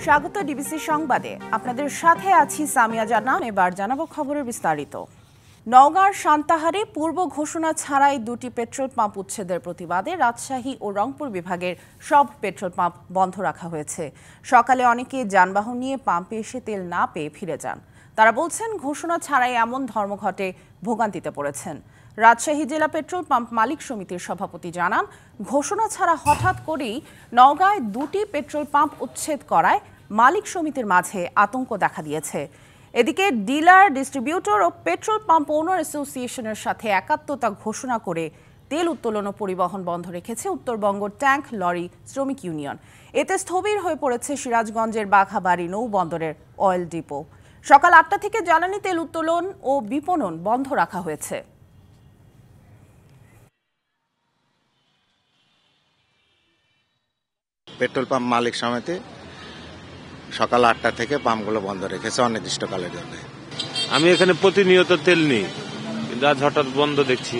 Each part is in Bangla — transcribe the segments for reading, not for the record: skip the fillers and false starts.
স্বাগত ডিবিসি সংবাদে। আপনাদের সাথে আছি সামিয়া জান্নাত। এবার জানাবো খবরের বিস্তারিত। নওগাঁর সান্তাহারে পূর্ব ঘোষণা ছাড়াই দুটি পেট্রোল পাম্প উচ্ছেদের প্রতিবাদে রাজশাহী ও রংপুর বিভাগের সব পেট্রোল পাম্প বন্ধ রাখা হয়েছে। সকালে অনেকে যানবাহন নিয়ে পাম্পে এসে তেল না পেয়ে ফিরে যান। তারা বলছেন, ঘোষণা ছাড়াই এমন ধর্মঘটে ভোগান্তিতে পড়েছেন। রাজশাহী জেলা পেট্রোল পাম্প মালিক সমিতির সভাপতি জানান, ঘোষণা ছাড়া হঠাৎ করেই নওগাঁয় দুটি পেট্রোল পাম্প উচ্ছেদ করায় মালিক সমিতির মাঝে আতঙ্ক দেখা দিয়েছে। এদিকে ডিলার, ডিস্ট্রিবিউটর ও পেট্রোল পাম্প ওনার অ্যাসোসিয়েশনের সাথে একাত্মতা ঘোষণা করে তেল উত্তোলন ও পরিবহন বন্ধ রেখেছে উত্তরবঙ্গ ট্যাঙ্ক লরি শ্রমিক ইউনিয়ন। এতে স্থবির হয়ে পড়েছে সিরাজগঞ্জের বাঘাবাড়ি নৌবন্দরের অয়েল ডিপো। সকাল ৮টা থেকে জ্বালানি তেল উত্তোলন ও বিপণন বন্ধ রাখা হয়েছে। পেট্রোল পাম্প মালিক সমিতি সকাল ৮টা থেকে পাম্পগুলো বন্ধ রেখেছে অনির্দিষ্টকালের জন্য। আমি এখানে প্রতিনিয়ত তেল নিই, কিন্তু আজ হঠাৎ বন্ধ দেখছি,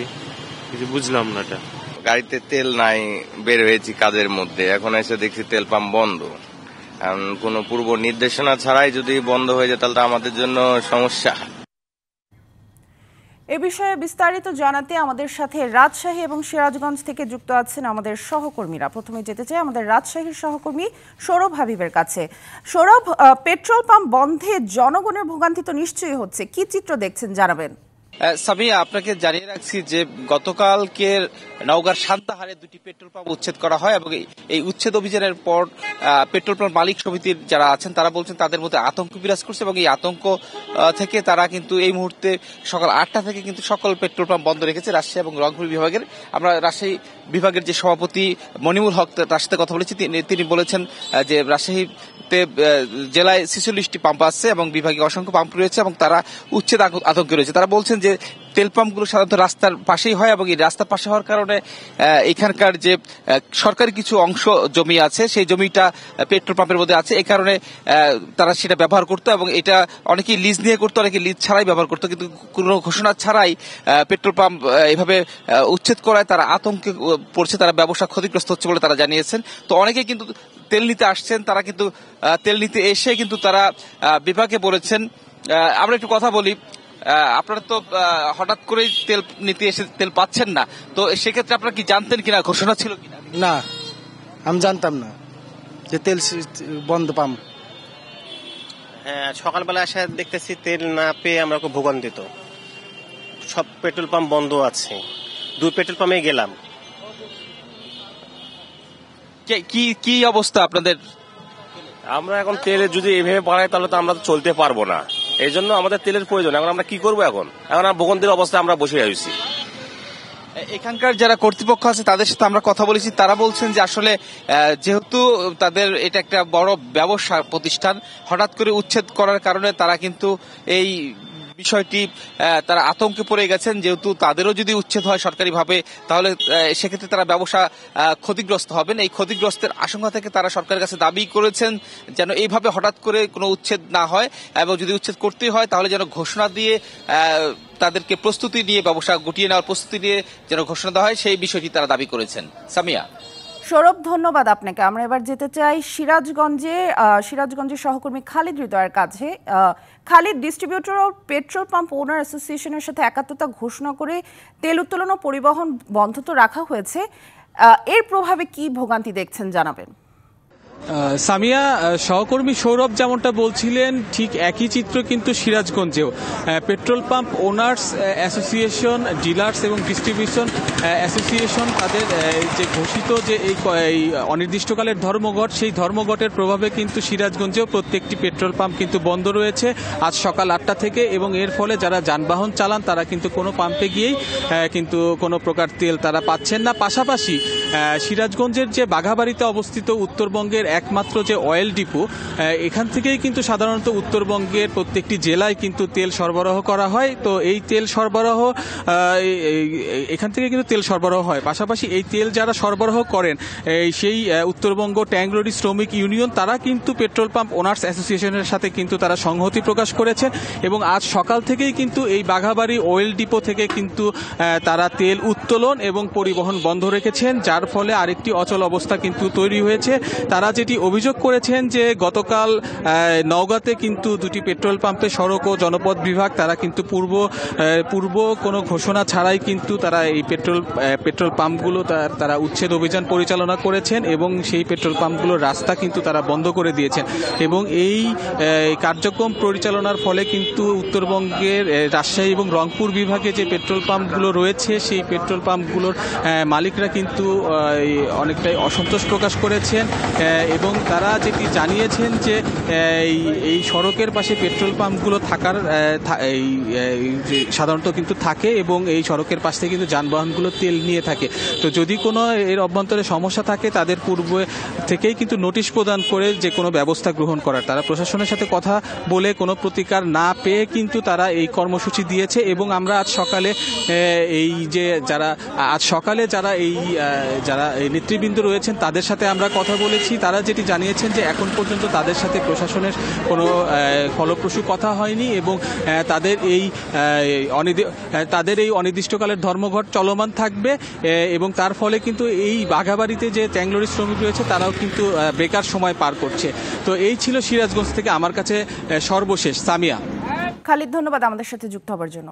কিছু বুঝলাম না। এটা গাড়িতে তেল নাই, বের হয়েছি কাজের মধ্যে, এখন এসে দেখছি তেল পাম্প বন্ধ। কোনো পূর্ব নির্দেশনা ছাড়াই যদি বন্ধ হয়ে যায় তাহলে আমাদের জন্য সমস্যা। এ বিষয়ে বিস্তারিত জানাতে আমাদের সাথে রাজশাহী এবং সিরাজগঞ্জ থেকে যুক্ত আছেন আমাদের সহকর্মীরা। প্রথমে যেতে চাই আমাদের রাজশাহীর সহকর্মী সৌরভ হাবিবের কাছে। সৌরভ, পেট্রোল পাম্প বন্ধে জনগণের ভোগান্তি তো নিশ্চয়ই হচ্ছে, কি চিত্র দেখছেন জানাবেন? সামিয়া, আপনাকে জানিয়ে রাখছি যে গতকালকে নওগাঁর সান্তাহারে দুটি পেট্রোল পাম্প উচ্ছেদ করা হয় এবং এই উচ্ছেদ অভিযানের পর পেট্রোল পাম্প মালিক সমিতির যারা আছেন তারা বলছেন তাদের মধ্যে আতঙ্ক বিরাজ করছে এবং এই আতঙ্ক থেকে তারা কিন্তু এই মুহূর্তে সকাল ৮টা থেকে কিন্তু সকল পেট্রোল পাম্প বন্ধ রেখেছে রাজশাহী এবং রংপুর বিভাগের। আমরা রাজশাহী বিভাগের যে সভাপতি মনিমুল হক, তার সাথে কথা বলেছি। তিনি বলেছেন যে রাজশাহীতে জেলায় ৪৬টি পাম্প আছে এবং বিভাগে অসংখ্য পাম্প রয়েছে এবং তারা উচ্ছেদ আতঙ্কে রয়েছে। তারা বলছেন যে তেল পাম্পগুলো সাধারণত রাস্তার পাশেই হয় এবং এই রাস্তার পাশে হওয়ার কারণে এখানকার যে সরকারি কিছু অংশ জমি আছে সেই জমিটা পেট্রোল পাম্পের মধ্যে আছে, এই কারণে তারা সেটা ব্যবহার করতো এবং এটা অনেকেই লিজ নিয়ে করতো, অনেকে লিজ ছাড়াই ব্যবহার করতো। কিন্তু কোনো ঘোষণা ছাড়াই পেট্রোল পাম্প এভাবে উচ্ছেদ করায় তারা আতঙ্কে পড়ছে, তারা ব্যবসা ক্ষতিগ্রস্ত হচ্ছে বলে তারা জানিয়েছেন। তো অনেকেই কিন্তু তেল নিতে আসছেন, তারা কিন্তু তেল নিতে এসে কিন্তু তারা বিভাগে বলেছেন। আমরা একটু কথা বলি। আপনারা তো হঠাৎ করেই তেল নিতে এসে তেল পাচ্ছেন না, তো সেক্ষেত্রে আপনারা কি জানতেন কিনা, ঘোষণা ছিল কিনা? না, আমি জানতাম না যে তেল বন্ধ পাম্প। হ্যাঁ, সকালবেলা এসে দেখতেছি তেল না পেয়ে আমরা খুব ভোগান্তিত। সব পেট্রোল পাম্প বন্ধ আছে, 2 পেট্রোল পাম্পে গেলাম। কি অবস্থা আপনাদের? আমরা এখন তেলে যদি এভাবে বাড়াই তাহলে তো আমরা চলতে পারবো না, এই জন্য আমাদের তেলের প্রয়োজন। এখন আমরা কি করবো? এখন ভোগান্তির অবস্থায় আমরা বসে আছি। এখানকার যারা কর্তৃপক্ষ আছে তাদের সাথে আমরা কথা বলেছি, তারা বলছেন যে আসলে যেহেতু তাদের এটা একটা বড় ব্যবসা প্রতিষ্ঠান, হঠাৎ করে উচ্ছেদ করার কারণে তারা কিন্তু এই বিষয়টি তারা আতঙ্কে পড়ে গেছেন। যেহেতু তাদেরও যদি উচ্ছেদ হয় সরকারিভাবে তাহলে সেক্ষেত্রে তারা ব্যবসা ক্ষতিগ্রস্ত হবেন। এই ক্ষতিগ্রস্তের আশঙ্কা থেকে তারা সরকারের কাছে দাবি করেছেন যেন এইভাবে হঠাৎ করে কোনো উচ্ছেদ না হয় এবং যদি উচ্ছেদ করতেই হয় তাহলে যেন ঘোষণা দিয়ে তাদেরকে প্রস্তুতি নিয়ে ব্যবসা গুটিয়ে নেওয়ার প্রস্তুতি নিয়ে যেন ঘোষণা দেওয়া হয়, সেই বিষয়টি তারা দাবি করেছেন। সামিয়া। সৌরভ, ধন্যবাদ আপনাকে। আমরা এবার যেতে চাই সিরাজগঞ্জের সহকর্মী খালিদ হৃদয়ের কাছে। খালিদ, ডিস্ট্রিবিউটর ও পেট্রোল পাম্প ওনার অ্যাসোসিয়েশনের সাথে একাত্মতা ঘোষণা করে তেল উত্তোলন ও পরিবহন বন্ধ তো রাখা হয়েছে, এর প্রভাবে কি ভোগান্তি দেখছেন জানাবেন? সামিয়া, সহকর্মী সৌরভ যেমনটা বলছিলেন ঠিক একই চিত্র কিন্তু সিরাজগঞ্জেও। Petrol pump owners association, dealers এবং ডিস্ট্রিবিউশন অ্যাসোসিয়েশন তাদের যে ঘোষিত যে এই অনির্দিষ্টকালের ধর্মঘট, সেই ধর্মঘটের প্রভাবে কিন্তু সিরাজগঞ্জেও প্রত্যেকটি পেট্রোল পাম্প কিন্তু বন্ধ রয়েছে আজ সকাল ৮টা থেকে এবং এর ফলে যারা যানবাহন চালান তারা কিন্তু কোনো পাম্পে গিয়েই কিন্তু কোনো প্রকার তেল তারা পাচ্ছেন না। পাশাপাশি সিরাজগঞ্জের যে বাঘাবাড়িতে অবস্থিত উত্তরবঙ্গের একমাত্র যে অয়েল ডিপো, এখান থেকেই কিন্তু সাধারণত উত্তরবঙ্গের প্রত্যেকটি জেলায় কিন্তু তেল সরবরাহ করা হয়। তো এই তেল সরবরাহ এখান থেকে কিন্তু তেল সরবরাহ হয়। পাশাপাশি এই তেল যারা সরবরাহ করেন সেই উত্তরবঙ্গ ট্যাঙ্ক লরি শ্রমিক ইউনিয়ন, তারা কিন্তু পেট্রোল পাম্প ওনার্স অ্যাসোসিয়েশনের সাথে কিন্তু তারা সংহতি প্রকাশ করেছেন এবং আজ সকাল থেকেই কিন্তু এই বাঘাবাড়ি অয়েল ডিপো থেকে কিন্তু তারা তেল উত্তোলন এবং পরিবহন বন্ধ রেখেছেন, যার ফলে আরেকটি অচল অবস্থা কিন্তু তৈরি হয়েছে। তারা যে যেটি অভিযোগ করেছেন যে গতকাল নওগাঁতে কিন্তু দুটি পেট্রোল পাম্পে সড়ক ও জনপথ বিভাগ তারা কিন্তু পূর্ব কোনো ঘোষণা ছাড়াই কিন্তু তারা এই পেট্রোল পাম্পগুলো তারা উচ্ছেদ অভিযান পরিচালনা করেছেন এবং সেই পেট্রোল পাম্পগুলোর রাস্তা কিন্তু তারা বন্ধ করে দিয়েছেন এবং এই কার্যক্রম পরিচালনার ফলে কিন্তু উত্তরবঙ্গের রাজশাহী এবং রংপুর বিভাগে যে পেট্রোল পাম্পগুলো রয়েছে সেই পেট্রোল পাম্পগুলোর মালিকরা কিন্তু অনেকটাই অসন্তোষ প্রকাশ করেছেন এবং তারা যেটি জানিয়েছেন যে এই সড়কের পাশে পেট্রোল পাম্পগুলো থাকার সাধারণত কিন্তু থাকে এবং এই সড়কের পাশ থেকে কিন্তু যানবাহনগুলো তেল নিয়ে থাকে। তো যদি কোনো এর অভ্যন্তরে সমস্যা থাকে তাদের পূর্বে থেকেই কিন্তু নোটিশ প্রদান করে যে কোনো ব্যবস্থা গ্রহণ করার তারা প্রশাসনের সাথে কথা বলে কোনো প্রতিকার না পেয়ে কিন্তু তারা এই কর্মসূচি দিয়েছে এবং আমরা আজ সকালে যারা নেতৃবৃন্দ রয়েছেন তাদের সাথে আমরা কথা বলেছি। তারা যেটি জানিয়েছেন যে এখন পর্যন্ত তাদের সাথে প্রশাসনের কোনো ফলপ্রসূ কথা হয়নি এবং তাদের এই অনির্দিষ্টকালের ধর্মঘট চলমান থাকবে এবং তার ফলে কিন্তু এই বাঘাবাড়িতে যে ট্যাংলোরি শ্রমিক রয়েছে তারাও কিন্তু বেকার সময় পার করছে। তো এই ছিল সিরাজগঞ্জ থেকে আমার কাছে সর্বশেষ। সামিয়া। খালিদ, ধন্যবাদ আমাদের সাথে যুক্ত হবার জন্য।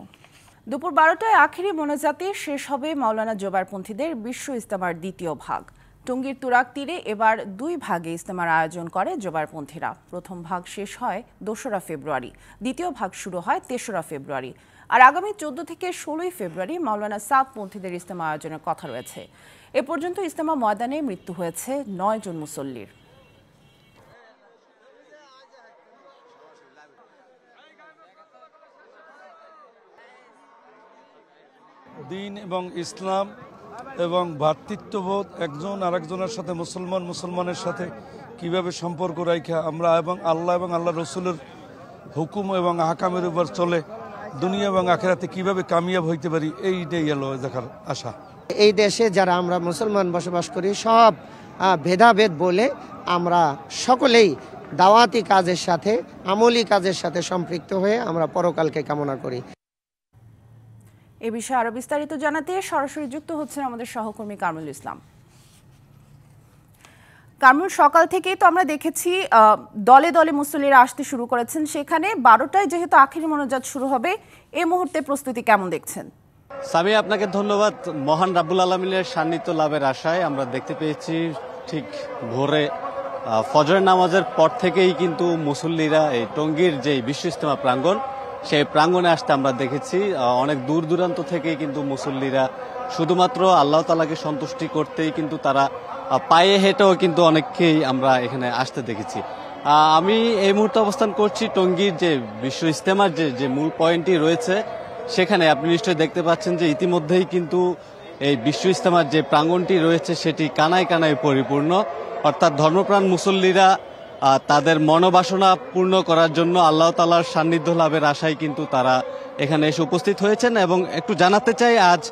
দুপুর 12টায় আখেরি মোনাজাতে শেষ হবে মাওলানা জোবারপন্থীদের বিশ্ব ইজতেমার দ্বিতীয় ভাগ। টঙ্গীর তুরাগ তীরে এবার 2 ভাগে ইজতেমার আয়োজন করে জোবারপন্থীরা। প্রথম ভাগ শেষ হয় 2রা ফেব্রুয়ারি, দ্বিতীয় ভাগ শুরু হয় 3রা ফেব্রুয়ারি। আর আগামী 14 থেকে 16 ফেব্রুয়ারি মাওলানা সাদপন্থীদের ইজতেমা আয়োজনের কথা রয়েছে। এ পর্যন্ত ইজতেমা ময়দানে মৃত্যু হয়েছে 9 জন মুসল্লির। দিন এবং ইসলাম এবং ভ্রাতৃত্ববোধ, একজন আরেকজনের সাথে মুসলমানের সাথে কিভাবে সম্পর্ক রাখা আমরা এবং আল্লাহ রসুলের হুকুম এবং আহকামের উপর চলে দুনিয়া এবং আখিরাতে কিভাবে কামিয়াব হইতে পারি, এইটাই এলো দেখার আশা। এই দেশে যারা আমরা মুসলমান বসবাস করি সব ভেদাভেদ বলে আমরা সকলেই দাওয়াতি কাজের সাথে আমলি কাজের সাথে সম্পৃক্ত হয়ে আমরা পরকালকে কামনা করি। এ বিষয়ে আরো বিস্তারিত জানাতে সরাসরি যুক্ত হচ্ছেন আমাদের সহকর্মী কামরুল ইসলাম। কামরুল, সকাল থেকেই তো আমরা দেখেছি দলে দলে মুসল্লিরা আসতে শুরু করেছেন। সেখানে 12টায় যেহেতু আখেরি মোনাজাত শুরু হবে, এই মুহূর্তে প্রস্তুতি কেমন দেখছেন? সামি, আপনাকে ধন্যবাদ। মহান রাব্বুল আলামিনের সান্নিধ্য লাভের আশায় আমরা দেখতে পেয়েছি ঠিক ভোরে ফজরের নামাজের পর থেকেই কিন্তু মুসল্লিরা এই টঙ্গীর যে বিশ্ব ইজতেমা প্রাঙ্গণ সেই প্রাঙ্গণে আসতে আমরা দেখেছি। অনেক দূর দূরান্ত থেকেই কিন্তু মুসল্লিরা শুধুমাত্র আল্লাহ তাআলাকে সন্তুষ্টি করতেই কিন্তু তারা পায়ে হেঁটেও কিন্তু অনেককেই আমরা এখানে আসতে দেখেছি। আমি এই মুহূর্তে অবস্থান করছি টঙ্গীর যে বিশ্ব ইজতেমার যে মূল পয়েন্টটি রয়েছে সেখানে। আপনি নিশ্চয়ই দেখতে পাচ্ছেন যে ইতিমধ্যেই কিন্তু এই বিশ্ব ইজতেমার যে প্রাঙ্গণটি রয়েছে সেটি কানায় কানায় পরিপূর্ণ। অর্থাৎ ধর্মপ্রাণ মুসল্লিরা তাদের মনোবাসনা পূর্ণ করার জন্য আল্লাহ তাআলার সান্নিধ্য লাভের আশায় কিন্তু তারা এখানে এসে উপস্থিত হয়েছেন। এবং একটু জানাতে চাই, আজ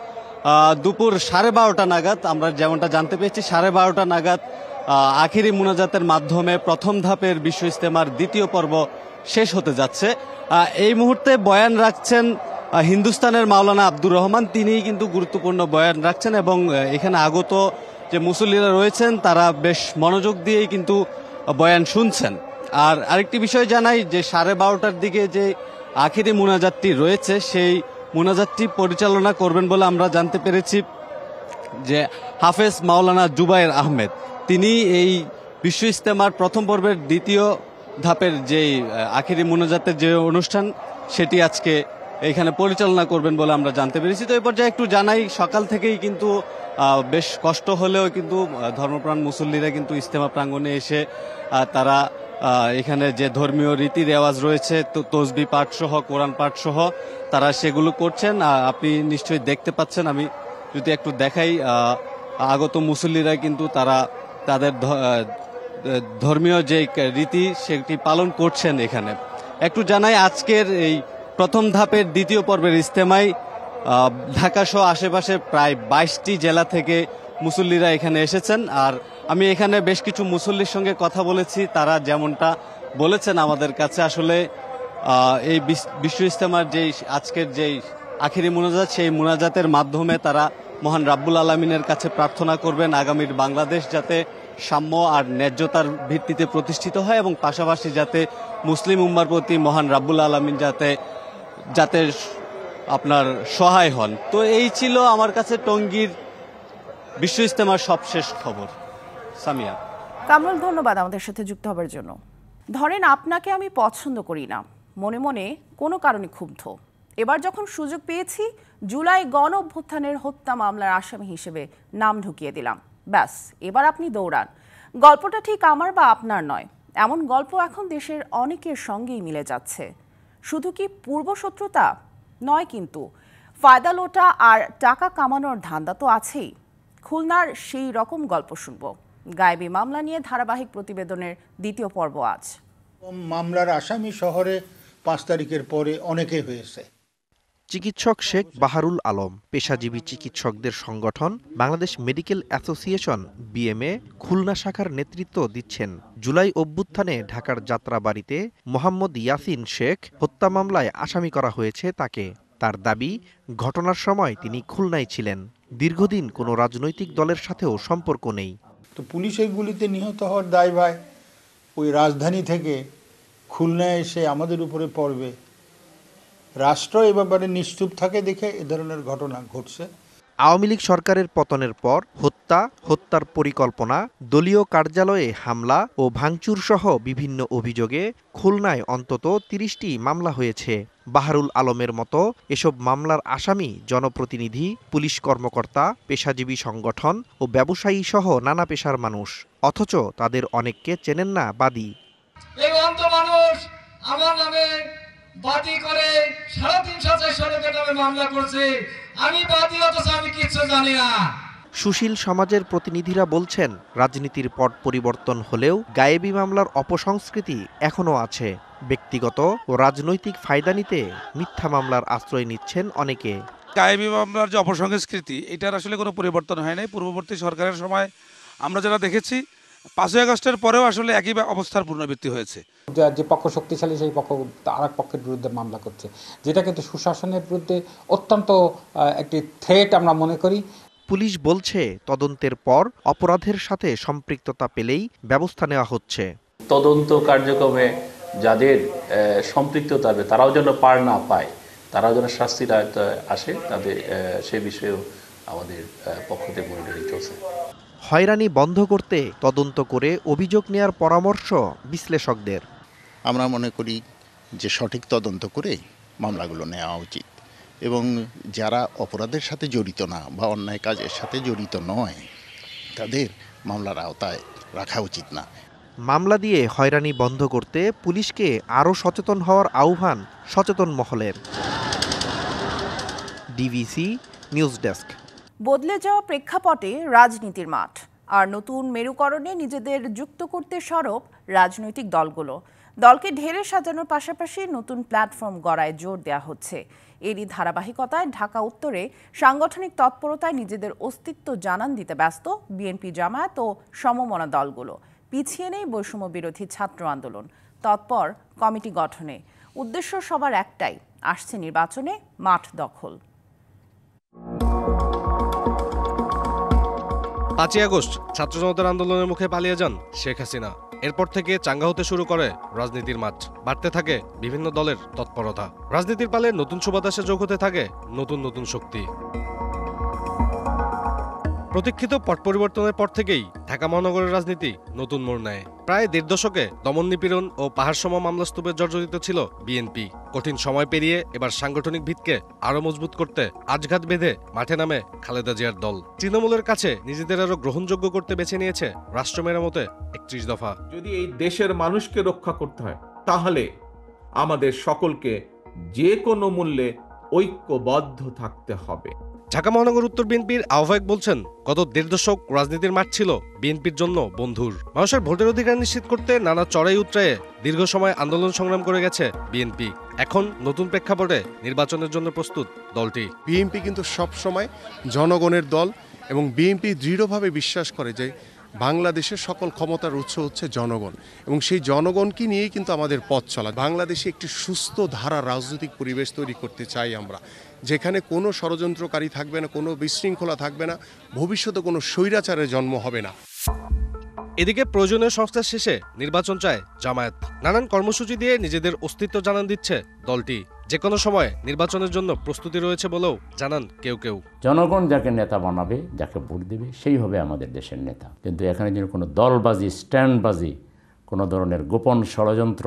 দুপুর 12:30 নাগাদ আমরা যেমনটা জানতে পেরেছি 12:30 নাগাদ আখিরি মুনাজাতের মাধ্যমে প্রথম ধাপের বিশ্ব ইজতেমার দ্বিতীয় পর্ব শেষ হতে যাচ্ছে। এই মুহূর্তে বয়ান রাখছেন হিন্দুস্তানের মাওলানা আব্দুর রহমান, তিনিই কিন্তু গুরুত্বপূর্ণ বয়ান রাখছেন এবং এখানে আগত যে মুসল্লিরা রয়েছেন তারা বেশ মনোযোগ দিয়েই কিন্তু বয়ান শুনছেন। আর আরেকটি বিষয় জানাই যে 12:30টার দিকে যে আখিরি মুনাজাতটি রয়েছে সেই মুনাজাতটি পরিচালনা করবেন বলে আমরা জানতে পেরেছি যে হাফেজ মাওলানা জুবায়ের আহমেদ, তিনি এই বিশ্ব ইজতেমার প্রথম পর্বের দ্বিতীয় ধাপের যে আখিরি মুনাজাতের যে অনুষ্ঠান সেটি আজকে এখানে পরিচালনা করবেন বলে আমরা জানতে পেরেছি। তো এই পর্যায়ে একটু জানাই, সকাল থেকেই কিন্তু বেশ কষ্ট হলেও কিন্তু ধর্মপ্রাণ মুসল্লিরা কিন্তু ইজতেমা প্রাঙ্গণে এসে তারা এখানে যে ধর্মীয় রীতি রেওয়াজ রয়েছে তসবিহ পাঠ সহ কোরআন পাঠ সহ তারা সেগুলো করছেন। আপনি নিশ্চয়ই দেখতে পাচ্ছেন, আমি যদি একটু দেখাই, আগত মুসল্লিরা কিন্তু তারা তাদের ধর্মীয় যে রীতি সেটি পালন করছেন এখানে। একটু জানাই, আজকের এই প্রথম ধাপের দ্বিতীয় পর্বের ইজতেমায় ঢাকা সহ আশেপাশে প্রায় 22টি জেলা থেকে মুসল্লিরা এখানে এসেছেন। আর আমি এখানে বেশ কিছু মুসল্লির সঙ্গে কথা বলেছি, তারা যেমনটা বলেছেন আমাদের কাছে, আসলে এই বিশ্ব ইজতেমার যেই আজকের যেই আখিরি মুনাজাত সেই মুনাজাতের মাধ্যমে তারা মহান রাব্বুল আলামিনের কাছে প্রার্থনা করবেন আগামীর বাংলাদেশ যাতে সাম্য আর ন্যায্যতার ভিত্তিতে প্রতিষ্ঠিত হয় এবং পাশাপাশি যাতে মুসলিম উম্মার প্রতি মহান রাব্বুল আলামিন যাতে আপনার সহায় হন। তো এই ছিল আমার কাছে টঙ্গীর বিশ্ব ইজতেমার সবশেষ খবর। সামিয়া। কামরুল, ধন্যবাদ আমাদের সাথে যুক্ত হবার জন্য। ধরেন আপনাকে আমি পছন্দ করি না, মনে মনে কোনো কারণে ক্ষুব্ধ। এবার যখন সুযোগ পেয়েছি জুলাই গণ অভ্যুত্থানের হত্যা মামলার আসামি হিসেবে নাম ঢুকিয়ে দিলাম, ব্যাস এবার আপনি দৌড়ান। গল্পটা ঠিক আমার বা আপনার নয়, এমন গল্প এখন দেশের অনেকের সঙ্গেই মিলে যাচ্ছে। শুধু কি পূর্বশত্রুতা নয়, কিন্তু ফায়দা লোটা আর টাকা কামানোর ধান্দা তো আছেই। খুলনার সেই রকম গল্প শুনব। গায়েবী মামলা নিয়ে ধারাবাহিক প্রতিবেদনের দ্বিতীয় পর্ব আজ। মামলার আসামি শহরে 5 তারিখের পরে অনেকে হয়েছে। চিকিৎসক শেখ বাহারুল আলম পেশাজীবী চিকিৎসকদের সংগঠন Bangladesh medical association BMA Khulna শাখার নেতৃত্ব দিচ্ছেন। জুলাই অভ্যুত্থানে ঢাকার যাত্রাবাড়িতে মোহাম্মদ ইয়াসিন শেখ হত্যা মামলায় আসামি করা হয়েছে তাকে। তার দাবি, ঘটনার সময় তিনি খুলনায় ছিলেন। দীর্ঘদিন কোনো রাজনৈতিক দলের সাথেও সম্পর্ক নেই। তো পুলিশের গুলিতে নিহত হওয়ার দায়ভার ওই রাজধানী থেকে খুলনায় এসে আমাদের উপরে পড়বে। রাষ্ট্র এ ব্যাপারে নিশ্চুপ থাকে দেখে এ ধরনের ঘটনা ঘটছে। আওয়ামী লীগ সরকারের পতনের পর হত্যার পরিকল্পনা, দলীয় কার্যালয়ে হামলা ও ভাঙচুর সহ বিভিন্ন অভিযোগে খুলনায় অন্তত 30টি মামলা হয়েছে। বাহারুল আলমের মতো এসব মামলার আসামি জনপ্রতিনিধি, পুলিশ কর্মকর্তা, পেশাজীবী সংগঠন ও ব্যবসায়ী সহ নানা পেশার মানুষ। অথচ তাদের অনেককে চেনেন না বাদী। আমার নামে বাদী করে 350-400 লোকের নামে মামলা করছে, আমি বাদী অথচ আমি কিছু জানি না। সুশীল সমাজের প্রতিনিধিরা বলছেন, রাজনীতির পট পরিবর্তন হলেও গায়েবী মামলার অপসংস্কৃতি এখনও আছে। ব্যক্তিগত ও রাজনৈতিক ফায়দা নিতে মিথ্যা মামলার আশ্রয় নিচ্ছেন অনেকে। গায়েবী মামলার যে অপসংস্কৃতি, এটার আসলে কোনো পরিবর্তন হয় নাই। পূর্ববর্তী সরকারের সময় আমরা যারা দেখেছি 5ই আগস্টের পরেও আসলে একই অবস্থার পুনরাবৃত্তি হয়েছে। যে পক্ষ শক্তিশালী সেই পক্ষ আরেক পক্ষের বিরুদ্ধে মামলা করছে, যেটা কিন্তু সুশাসনের বিরুদ্ধে অত্যন্ত একটি থ্রেট আমরা মনে করি। পুলিশ বলছে, তদন্তের পর অপরাধের সাথে সম্পৃক্ততা পেলেই ব্যবস্থা নেওয়া হচ্ছে। তদন্ত কার্যক্রমে যাদের সম্পৃক্ততা হবে তারাও যেন পার না পায়, তারাও যেন শাস্তির আওতায় আসে, তাদের সে বিষয়েও আমাদের পক্ষ থেকে মনিটরিং চলছে। হয়রানি বন্ধ করতে তদন্ত করে অভিযোগ নেয়ার পরামর্শ বিশ্লেষকদের। আমরা মনে করি যে সঠিক তদন্ত করে মামলাগুলো নেওয়া উচিত এবং যারা অপরাধের সাথে জড়িত না বা অন্যায় কাজের সাথে জড়িত নয় তাদের মামলার আওতায় রাখা উচিত না। মামলা দিয়ে হয়রানি বন্ধ করতে পুলিশকে আরও সচেতন হওয়ার আহ্বান সচেতন মহলের। DVC news desk. বদলে যাওয়া প্রেক্ষাপটে রাজনীতির মাঠ আর নতুন মেরুকরণে নিজেদের যুক্ত করতে সরব রাজনৈতিক দলগুলো। দলকে ঢেলে সাজানোর পাশাপাশি নতুন প্ল্যাটফর্ম গড়ায় জোর দেওয়া হচ্ছে। এরই ধারাবাহিকতায় ঢাকা উত্তরে সাংগঠনিক তৎপরতায় নিজেদের অস্তিত্ব জানান দিতে ব্যস্ত বিএনপি, জামায়াত ও সমমনা দলগুলো। পিছিয়ে নেই বৈষম্য বিরোধী ছাত্র আন্দোলন, তৎপর কমিটি গঠনে। উদ্দেশ্য সবার একটাই, আসছে নির্বাচনে মাঠ দখল। 5ই আগস্ট ছাত্র জনতার আন্দোলনের মুখে পালিয়ে যান শেখ হাসিনা। এরপর থেকে চাঙ্গা হতে শুরু করে রাজনীতির মাঠ, বাড়তে থাকে বিভিন্ন দলের তৎপরতা। রাজনীতির পালে নতুন সুবাতাসে যোগ হতে থাকে নতুন নতুন শক্তি। প্রতীক্ষিত পট পরিবর্তনের পর থেকেই ঢাকা মহানগরের রাজনীতি নতুন মোড় নেয়। প্রায় 1.5 দশকে দমন নিপীড়ন ও পাহাড়সম মামলাস্তূপে জর্জরিত ছিল বিএনপি। কঠিন সময় পেরিয়ে এবার সাংগঠনিক ভিতকে আরো মজবুত করতে আজঘাত বেঁধে মাঠে নামে খালেদা জিয়ার দল। তৃণমূলের কাছে নিজেদের আরো গ্রহণযোগ্য করতে বেছে নিয়েছে রাষ্ট্র মেরামতে 31 দফা। যদি এই দেশের মানুষকে রক্ষা করতে হয় তাহলে আমাদের সকলকে যে কোনো মূল্যে ঐক্যবদ্ধ থাকতে হবে। ঢাকা মহানগর উত্তর বিএনপির আহ্বায়ক বলছেন, গত 1.5 দশক রাজনীতির মাঠ ছিল বিএনপির জন্য বন্ধুর। মানুষের ভোটের অধিকার নিশ্চিত করতে নানা চড়াই উতরায়ে দীর্ঘ সময় আন্দোলন সংগ্রাম করে গেছে বিএনপি। এখন নতুন প্রেক্ষাপটে নির্বাচনের জন্য প্রস্তুত দলটি। বিএনপি কিন্তু সব সময় জনগণের দল এবং বিএনপি দৃঢ়ভাবে বিশ্বাস করে যে বাংলাদেশের সকল ক্ষমতার উৎস হচ্ছে জনগণ এবং সেই জনগণকে নিয়েই কিন্তু আমাদের পথ চলা। বাংলাদেশে একটি সুস্থ ধারা রাজনৈতিক পরিবেশ তৈরি করতে চাই আমরা, যেখানে কোনো ষড়যন্ত্রকারী থাকবে না, কোনো বিশৃঙ্খলা থাকবে না, ভবিষ্যতে কোনো স্বৈরাচারের জন্ম হবে না। এদিকে প্রয়োজনীয় সংস্কার শেষে নির্বাচন চায় জামায়াত। নানান কর্মসূচি দিয়ে নিজেদের অস্তিত্ব জানান দিচ্ছে দলটি। যে কোনো সময় নির্বাচনের জন্য প্রস্তুতি রয়েছে বলেও জানান কেউ কেউ। জনগণ যাকে নেতা বানাবে, যাকে ভোট দেবে, সেই হবে আমাদের দেশের নেতা। কিন্তু এখানে যেন কোনো দলবাজি, স্ট্যান্ডবাজি, কোনো ধরনের গোপন ষড়যন্ত্র,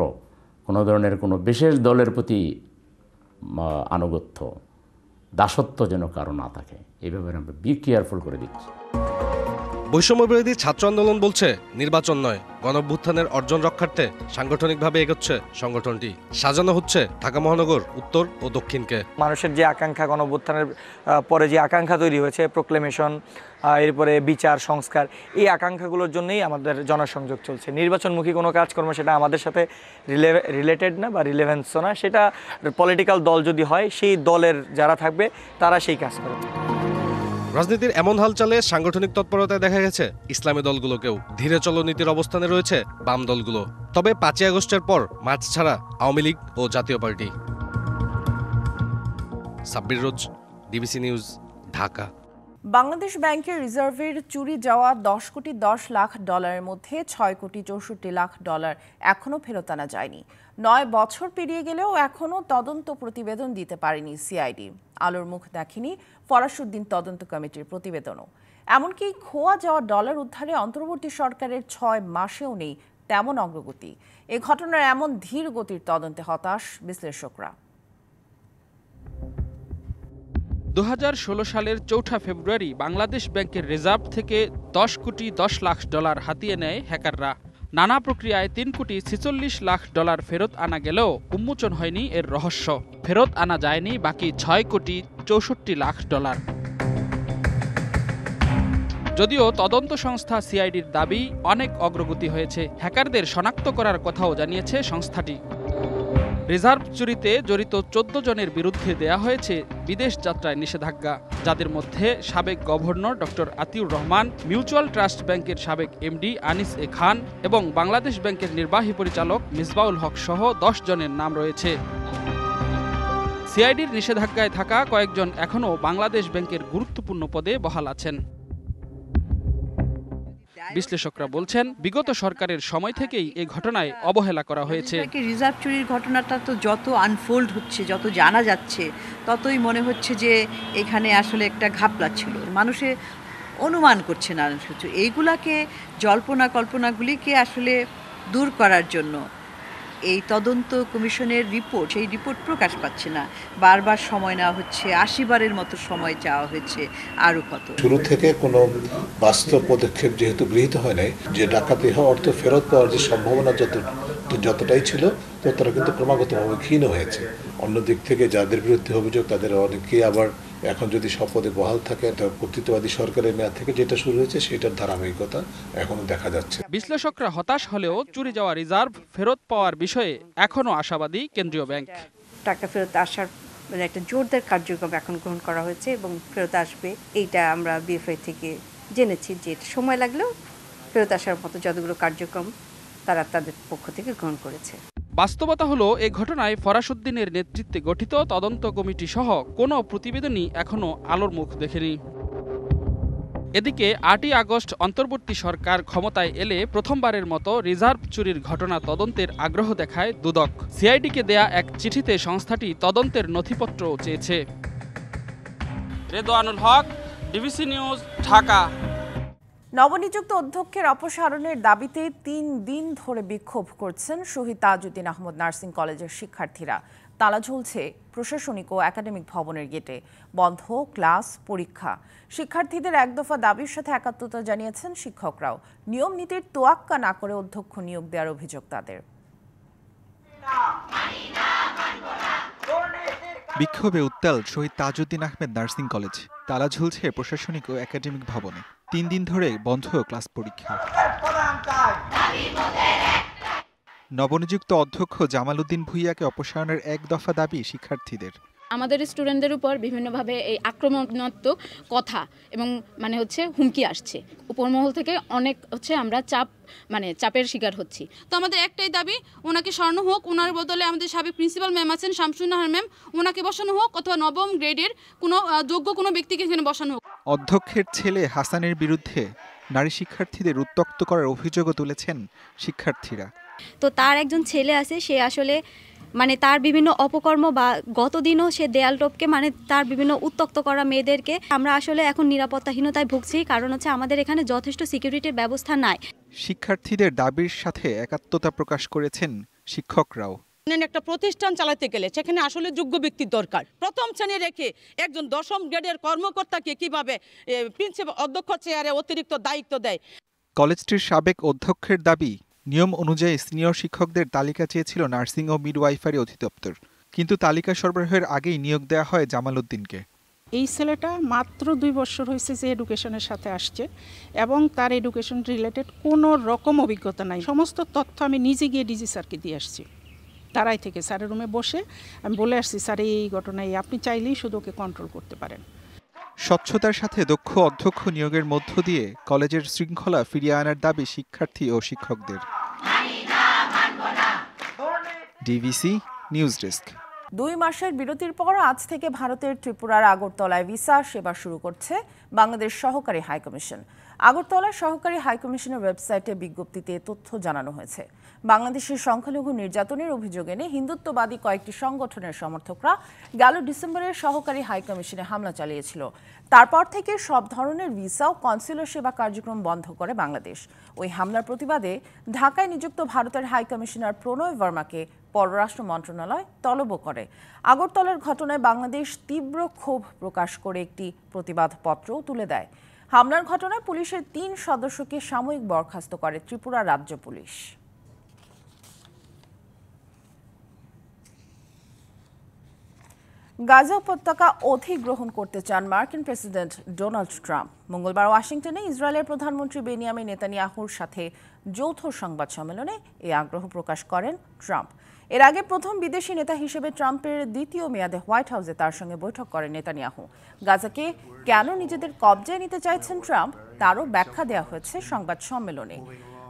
কোনো ধরনের কোনো বিশেষ দলের প্রতি আনুগত্য, দাসত্ব যেন কারো না থাকে, এই ব্যাপারে আমরা বি কেয়ারফুল করে দিচ্ছি। বৈষম্যবিরোধী ছাত্র আন্দোলন বলছে নির্বাচন নয়, গণঅভ্যুত্থানের অর্জন রক্ষার্থে সাংগঠনিকভাবে এগোচ্ছে সংগঠনটি। সাজানো হচ্ছে ঢাকা মহানগর উত্তর ও দক্ষিণকে। মানুষের যে আকাঙ্ক্ষা, গণঅভ্যুত্থানের পরে যে আকাঙ্ক্ষা তৈরি হয়েছে, প্রোক্লেমেশন, এরপরে বিচার, সংস্কার, এই আকাঙ্ক্ষাগুলোর জন্যই আমাদের জনসংযোগ চলছে। নির্বাচনমুখী কোনো কাজকর্ম সেটা আমাদের সাথে রিলেটেড না বা রিলেভেন্সও না, সেটা পলিটিক্যাল দল যদি হয় সেই দলের যারা থাকবে তারা সেই কাজ করে। রাজনীতির এমন হালচালে সাংগঠনিক তৎপরতায় দেখা গেছে ইসলামী দলগুলোকেও। ধীরে চলো নীতির অবস্থানে রয়েছে বাম দলগুলো। তবে 5ই আগস্টের পর মাছ ছাড়া আওয়ামী লীগ ও জাতীয় পার্টি। সাব্বির রোজ, ডিবিসি নিউজ, ঢাকা। বাংলাদেশ ব্যাংকের রিজার্ভের চুরি যাওয়া 10 কোটি 10 লাখ ডলারের মধ্যে 6 কোটি 64 লাখ ডলার এখনও ফেরত আনা যায়নি। 9 বছর পেরিয়ে গেলেও এখনও তদন্ত প্রতিবেদন দিতে পারেনি সিআইডি। আলোর মুখ দেখেনি ফরাসউদ্দিন তদন্ত কমিটির প্রতিবেদনও। এমনকি খোয়া যাওয়া ডলার উদ্ধারে অন্তর্বর্তী সরকারের 6 মাসেও নেই তেমন অগ্রগতি। এ ঘটনার এমন ধীর গতির তদন্তে হতাশ বিশ্লেষকরা। 2016 সালের 4 ফেব্রুয়ারি বাংলাদেশ ব্যাংকের রিজার্ভ থেকে 10 কোটি 10 লাখ ডলার হাতিয়ে নেয় হ্যাকাররা। নানা প্রক্রিয়ায় 3 কোটি 46 লাখ ডলার ফেরত আনা গেলেও উন্মোচন হয়নি এর রহস্য। ফেরত আনা যায়নি বাকি 6 কোটি 64 লাখ ডলার। যদিও তদন্ত সংস্থা সিআইডির দাবি অনেক অগ্রগতি হয়েছে। হ্যাকারদের শনাক্ত করার কথাও জানিয়েছে সংস্থাটি। রিজার্ভ চুরিতে জড়িত 14 জনের বিরুদ্ধে দেয়া হয়েছে বিদেশ যাত্রায় নিষেধাজ্ঞা, যাদের মধ্যে সাবেক governor doctor Atiur Rahman, mutual trust ব্যাংকের সাবেক এমডি আনিস এ খান এবং বাংলাদেশ ব্যাংকের নির্বাহী পরিচালক মিসবাউল হক সহ 10 জনের নাম রয়েছে। সিআইডির নিষেধাজ্ঞায় থাকা কয়েকজন এখনও বাংলাদেশ ব্যাংকের গুরুত্বপূর্ণ পদে বহাল আছেন। বিশ্লেষকরা বলছেন, বিগত সরকারের সময় থেকেই এই ঘটনায় অবহেলা করা হয়েছে। রিজার্ভ চুরির ঘটনাটা তো যত আনফোল্ড হচ্ছে, যত জানা যাচ্ছে, ততই মনে হচ্ছে যে এখানে আসলে একটা ঘাপলা ছিল। মানুষে অনুমান করছে না কিছু। এইগুলাকে জল্পনা কল্পনাগুলিকে আসলে দূর করার জন্য এই তদন্ত কমিশনের রিপোর্ট, সেই রিপোর্ট প্রকাশ পাচ্ছে না। বারবার সময় নেওয়া হচ্ছে, 80 বারের মতো সময় চাওয়া হয়েছে, আরও কত। শুরু থেকে কোনো বাস্তব পদক্ষেপ যেহেতু গৃহীত হয় নাই, যে ডাকাতি হওয়া অর্থ ফেরত পাওয়ার যে সম্ভাবনা যতটাই ছিল ততটা কিন্তু ক্রমাগতভাবে ক্ষীণ হয়েছে। অন্য দিক থেকে যাদের বিরুদ্ধে অভিযোগ তাদের অনেকেই আবার এখন যদি শপথে বহাল থাকে, কর্তৃত্ববাদী সরকারের মেয়াদ থেকে যেটা শুরু হয়েছে সেটার ধারাবাহিকতা এখনো দেখা যাচ্ছে। বিশ্লেষকরা হতাশ হলেও চুরি যাওয়া রিজার্ভ ফেরত পাওয়ার বিষয়ে এখনো আশাবাদী কেন্দ্রীয় ব্যাংক। টাকা ফেরত আসার একটা জোরদার কার্যক্রম এখন গ্রহণ করা হয়েছে এবং ফেরত আসবে, এইটা আমরা বিএফআই থেকে জেনেছি যে সময় লাগলেও ফেরত আসার মতো যতগুলো কার্যক্রম তারা তাদের পক্ষ থেকে গ্রহণ করেছে। বাস্তবতা হলো এই ঘটনায় ফরাসউদ্দিনের নেতৃত্বে গঠিত তদন্ত কমিটি সহ কোনো প্রতিবেদনই এখনো আলোর মুখ দেখেনি। এদিকে 8ই আগস্ট অন্তর্বর্তী সরকার ক্ষমতায় এলে প্রথমবারের মতো রিজার্ভ চুরির ঘটনা তদন্তের আগ্রহ দেখায় দুদক। সিআইডিকে দেয়া এক চিঠিতে সংস্থাটি তদন্তের নথিপত্রও চেয়েছে। রেদওয়ানুল হক, ডিবিসি নিউজ, ঢাকা। নবনিযুক্ত অধ্যক্ষের অপসারণের দাবিতে 3 দিন ধরে বিক্ষোভ করছেন শহীদ তাজউদ্দিন আহমদ নার্সিং কলেজের শিক্ষার্থীরা। তালা ঝুলছে প্রশাসনিক ও একাডেমিক ভবনের গেটে। বন্ধ ক্লাস, পরীক্ষা। শিক্ষার্থীদের এক দফা দাবির সাথে একাত্মতা জানিয়েছেন শিক্ষকরাও। নিয়ম নীতির তোয়াক্কা না করে অধ্যক্ষ নিয়োগ দেওয়ার অভিযোগ তাদের। বিক্ষোভে উত্তাল শহীদ তাজউদ্দিন আহমেদ নার্সিং কলেজ। তালা ঝুলছে প্রশাসনিক ও একাডেমিক ভবনে। 3 দিন ধরে বন্ধ ক্লাস, পরীক্ষা। নবনিযুক্ত অধ্যক্ষ জামাল উদ্দিন ভূঁইয়াকে অপসারণের এক দফা দাবি শিক্ষার্থীদের। আমাদের স্টুডেন্টদের উপর বিভিন্নভাবে এই আক্রমণাত্মক কথা এবং হুমকি আসছে। উপরমহল থেকে অনেক আমরা চাপের শিকার হচ্ছি। তো আমাদের একটাই দাবি, ওনাকে সরানো হোক। ওনার বদলে আমাদের সাবেক প্রিন্সিপাল ম্যাম আছেন শামসুন্নাহার ম্যাম, ওনাকে বসানো হোক, অথবা নবম গ্রেডের যোগ্য কোনো ব্যক্তিকে এখানে বসানো হোক। অধ্যক্ষের ছেলে হাসানের বিরুদ্ধে নারী শিক্ষার্থীদের উত্ত্যক্ত করার অভিযোগও তুলেছেন শিক্ষার্থীরা। তো তার একজন ছেলে আছে, সে আসলে মানে তার বিভিন্ন অপকর্ম বা গতদিনও সে দেয়াল টপকে মানে তার বিভিন্ন উত্ত্যক্ত করা মেয়েদেরকে আমরা আসলে এখন নিরাপত্তাহীনতায় ভুগছি, কারণ হচ্ছে আমাদের এখানে যথেষ্ট সিকিউরিটির ব্যবস্থা নাই। শিক্ষার্থীদের দাবির সাথে একাত্মতা প্রকাশ করেছেন শিক্ষকরাও। একটা প্রতিষ্ঠান চালাতে গেলে সেখানে আসলে যোগ্য ব্যক্তির দরকার। প্রথম শ্রেণী রেখে একজন দশম গ্রেডের কর্মকর্তাকে কিভাবে প্রিন্সিপাল অধ্যক্ষ চেয়ারে অতিরিক্ত দায়িত্ব দেয়। কলেজটির সাবেক অধ্যক্ষের দাবি, নিয়ম অনুযায়ী সিনিয়র শিক্ষকদের তালিকা চেয়েছিল নার্সিং ও মিডওয়াইফারি অধিদপ্তর, কিন্তু তালিকা সরবরাহের আগেই নিয়োগ দেওয়া হয় জামাল উদ্দিনকে। এই ছেলেটা মাত্র 2 বছর হয়েছে যে এডুকেশনের সাথে আসছে এবং তার এডুকেশন রিলেটেড কোনো রকম অভিজ্ঞতা নাই। সমস্ত তথ্য আমি নিজে গিয়ে ডিজি স্যারকে দিয়ে আসছি। তারাই থেকে স্যারের রুমে বসে আমি বলে আসছি, স্যার এই ঘটনায় আপনি চাইলেই শুধু ওকে কন্ট্রোল করতে পারেন। স্বচ্ছতার সাথে দক্ষ অধ্যক্ষ নিয়োগের মধ্য দিয়ে কলেজের শৃঙ্খলা ফিরিয়ে আনার দাবি শিক্ষার্থী ও শিক্ষকদের। DBC news desk. 2 মাসের বিরতির পর আজ থেকে ভারতের ত্রিপুরার আগরতলায় ভিসা সেবা শুরু করছে বাংলাদেশ সহকারী হাইকমিশন। আগরতলার সহকারী হাইকমিশনের ওয়েবসাইটে বিজ্ঞপ্তিতে তথ্য জানানো হয়েছে। বাংলাদেশের সংখ্যালঘু নির্যাতনের অভিযোগ এনে হিন্দুত্ববাদী কয়েকটি সংগঠনের সমর্থকরা গেল ডিসেম্বরের সহকারী হাইকমিশনে হামলা চালিয়েছিল। তারপর থেকে সব ধরনের ভিসা ও কনসুলার সেবা কার্যক্রম বন্ধ করে বাংলাদেশ। ওই হামলার প্রতিবাদে ঢাকায় নিযুক্ত ভারতের হাইকমিশনার প্রণয় বর্মাকে পররাষ্ট্র মন্ত্রণালয় তলব করে। আগরতলার ঘটনায় বাংলাদেশ তীব্র ক্ষোভ প্রকাশ করে একটি প্রতিবাদপত্রও তুলে দেয়। হামলার ঘটনায় পুলিশের 3 সদস্যকে সাময়িক বরখাস্ত করে ত্রিপুরা রাজ্য পুলিশ। গাজা উপত্যকা অধিগ্রহণ করতে চান মার্কিন প্রেসিডেন্ট ডোনাল্ড ট্রাম্প। মঙ্গলবার ওয়াশিংটনে ইসরায়েলের প্রধানমন্ত্রী বেনিয়ামিন নেতানিয়াহুর সাথে যৌথ সংবাদ সম্মেলনে এই আগ্রহ প্রকাশ করেন ট্রাম্প। এর আগে প্রথম বিদেশি নেতা হিসেবে ট্রাম্পের দ্বিতীয় মেয়াদে হোয়াইট হাউসে তার সঙ্গে বৈঠক করেন নেতানিয়াহু। গাজাকে কেন নিজেদের কবজায় নিতে চাইছেন ট্রাম্প তারও ব্যাখ্যা দেওয়া হয়েছে সংবাদ সম্মেলনে।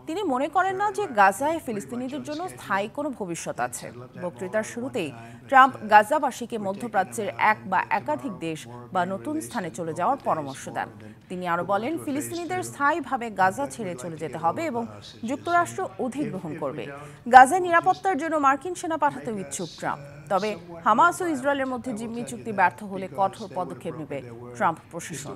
তিনি মনে করেন না যে গাজায় ফিলিস্তিনিদের জন্য স্থায়ী কোনো ভবিষ্যৎ আছে। বক্তৃতার শুরুতেই ট্রাম্প গাজাবাসীকে মধ্যপ্রাচ্যের এক বা একাধিক দেশ বা নতুন স্থানে চলে যাওয়ার পরামর্শ দেন। তিনি আরও বলেন, ফিলিস্তিনিদের স্থায়ীভাবে গাজা ছেড়ে চলে যেতে হবে এবং যুক্তরাষ্ট্র অধিগ্রহণ করবে। গাজায় নিরাপত্তার জন্য মার্কিন সেনা পাঠাতেও ইচ্ছুক ট্রাম্প। তবে হামাস ও ইসরায়েলের মধ্যে জিম্মি চুক্তি ব্যর্থ হলে কঠোর পদক্ষেপ নেবে ট্রাম্প প্রশাসন।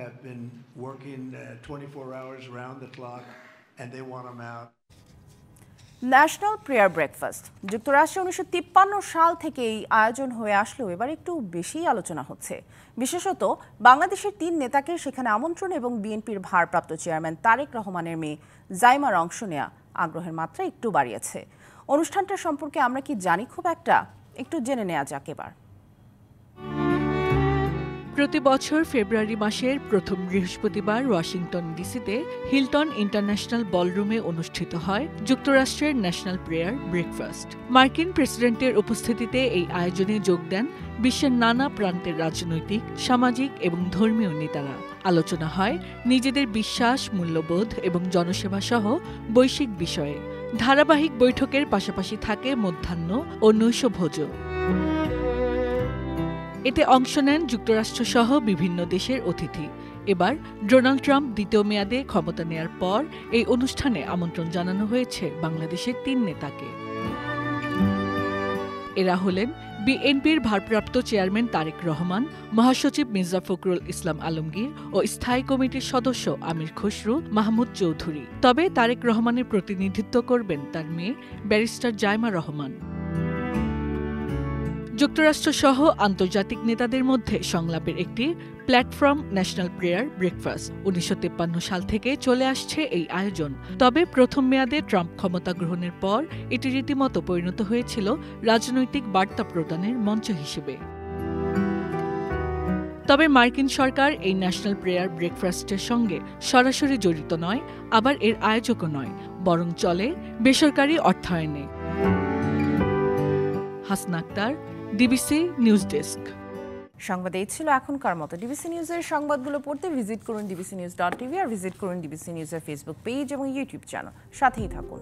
have been working 24 hours round the clock and they want them out. National prayer breakfast যুক্তরাষ্ট্রে 1953 সাল থেকে এই আয়োজন হয়ে আসলেও এবার একটু বেশি আলোচনা হচ্ছে। বিশেষত বাংলাদেশের 3 নেতাকে সেখানে আমন্ত্রণ এবং বিএনপির ভারপ্রাপ্ত চেয়ারম্যান তারেক রহমানের মেয়ে জাইমার অংশ নেওয়া আগ্রহের মাত্রা একটু বাড়িয়েছে। অনুষ্ঠানটা সম্পর্কে আমরা কি জানি খুব একটা? একটু জেনে নেওয়া যাক এবার। প্রতি বছর ফেব্রুয়ারি মাসের প্রথম বৃহস্পতিবার ওয়াশিংটন ডিসিতে হিলটন ইন্টারন্যাশনাল বলরুমে অনুষ্ঠিত হয় যুক্তরাষ্ট্রের ন্যাশনাল প্রেয়ার ব্রেকফাস্ট। মার্কিন প্রেসিডেন্টের উপস্থিতিতে এই আয়োজনে যোগ দেন বিশ্বের নানা প্রান্তের রাজনৈতিক, সামাজিক এবং ধর্মীয় নেতারা। আলোচনা হয় নিজেদের বিশ্বাস, মূল্যবোধ এবং জনসেবা সহ বৈশ্বিক বিষয়ে। ধারাবাহিক বৈঠকের পাশাপাশি থাকে মধ্যাহ্ন ও নৈশভোজও। এতে অংশ নেন যুক্তরাষ্ট্রসহ বিভিন্ন দেশের অতিথি। এবার ডোনাল্ড ট্রাম্প দ্বিতীয় মেয়াদে ক্ষমতা নেয়ার পর এই অনুষ্ঠানে আমন্ত্রণ জানানো হয়েছে বাংলাদেশের 3 নেতাকে। এরা হলেন বিএনপির ভারপ্রাপ্ত চেয়ারম্যান তারেক রহমান, মহাসচিব মির্জা ফখরুল ইসলাম আলমগীর ও স্থায়ী কমিটির সদস্য আমির খসরু মাহমুদ চৌধুরী। তবে তারেক রহমানের প্রতিনিধিত্ব করবেন তার মেয়ে ব্যারিস্টার জাইমা রহমান। যুক্তরাষ্ট্রসহ আন্তর্জাতিক নেতাদের মধ্যে সংলাপের একটি প্ল্যাটফর্ম ন্যাশনাল প্রেয়ার ব্রেকফাস্ট। 1953 সাল থেকে চলে আসছে এই আয়োজন। তবে প্রথম মেয়াদে ট্রাম্প ক্ষমতা গ্রহণের পর এটি রীতিমতো পরিণত হয়েছিল রাজনৈতিক বার্তা প্রদানের মঞ্চ হিসেবে। তবে মার্কিন সরকার এই ন্যাশনাল প্রেয়ার ব্রেকফাস্টের সঙ্গে সরাসরি জড়িত নয়, আবার এর আয়োজকও নয়, বরং চলে বেসরকারি অর্থায়নে। Hasna Akter, DBC news desk. সংবাদ এই ছিল এখনকার মতো। ডিবিসি নিউজের সংবাদগুলো পড়তে ভিজিট করুন dbcnews.tv আর ভিজিট করুন ডিবিসি নিউজের ফেসবুক পেজ এবং ইউটিউব চ্যানেল। সাথেই থাকুন।